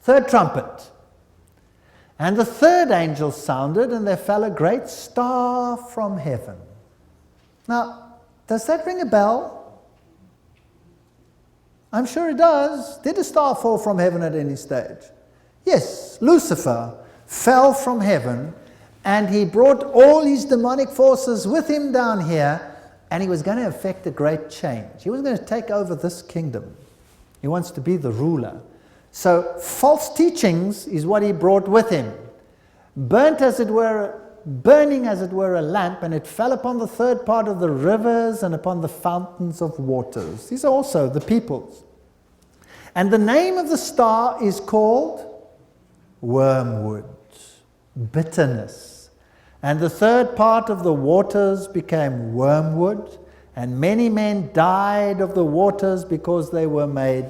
Third trumpet. And the third angel sounded, and there fell a great star from heaven. Now, does that ring a bell? I'm sure it does. Did a star fall from heaven at any stage? Yes, Lucifer fell from heaven, and he brought all his demonic forces with him down here, and he was going to effect a great change. He was going to take over this kingdom. He wants to be the ruler. So false teachings is what he brought with him. Burning as it were a lamp, and it fell upon the third part of the rivers and upon the fountains of waters. These are also the peoples. And the name of the star is called Wormwood, bitterness. And the third part of the waters became wormwood, and many men died of the waters because they were made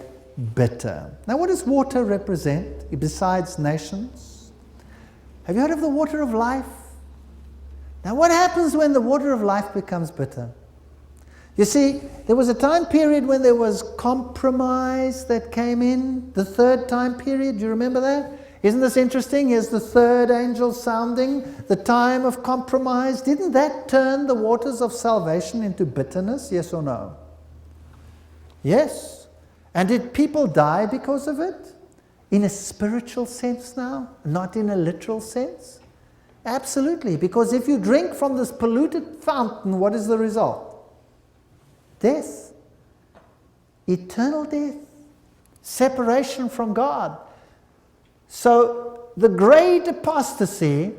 bitter. Now, what does water represent besides nations? Have you heard of the water of life? Now, what happens when the water of life becomes bitter? You see, there was a time period when there was compromise that came in, the third time period. Do you remember that? Isn't this interesting? Here's the third angel sounding, the time of compromise. Didn't that turn the waters of salvation into bitterness? Yes or no? Yes. And did people die because of it? In a spiritual sense now, not in a literal sense? Absolutely, because if you drink from this polluted fountain, what is the result? Death. Eternal death. Separation from God. So the great apostasy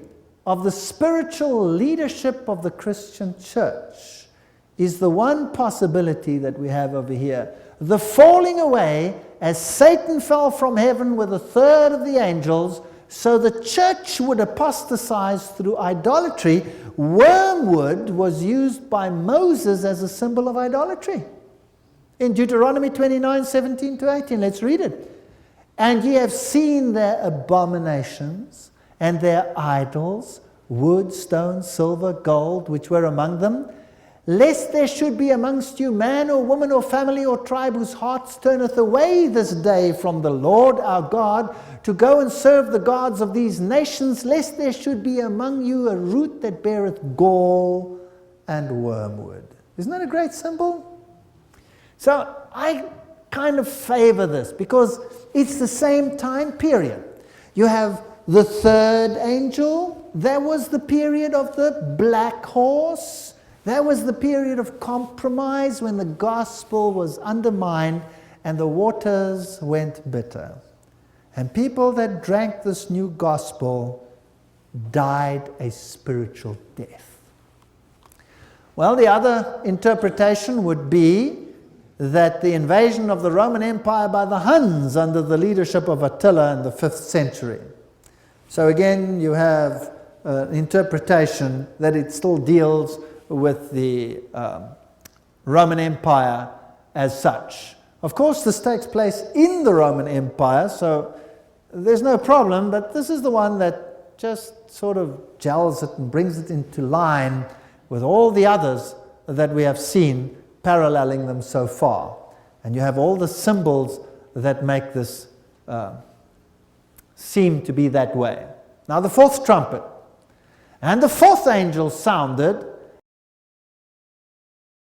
of the spiritual leadership of the Christian church is the one possibility that we have over here. The falling away, as Satan fell from heaven with a third of the angels, so the church would apostatize through idolatry. Wormwood was used by Moses as a symbol of idolatry. In Deuteronomy 29:17-18, let's read it. And ye have seen their abominations and their idols, wood, stone, silver, gold, which were among them, lest there should be amongst you man or woman or family or tribe whose hearts turneth away this day from the Lord our God to go and serve the gods of these nations, lest there should be among you a root that beareth gall and wormwood. Isn't that a great symbol? So I kind of favor this because it's the same time period. You have the third angel. That was the period of the black horse. That was the period of compromise when the gospel was undermined and the waters went bitter. And people that drank this new gospel died a spiritual death. Well, the other interpretation would be that the invasion of the Roman Empire by the Huns under the leadership of Attila in the 5th century. So again, you have an interpretation that it still deals with the Roman Empire as such. Of course, this takes place in the Roman Empire, so there's no problem, but this is the one that just sort of gels it and brings it into line with all the others that we have seen paralleling them so far. And you have all the symbols that make this seem to be that way. Now the fourth trumpet. And the fourth angel sounded,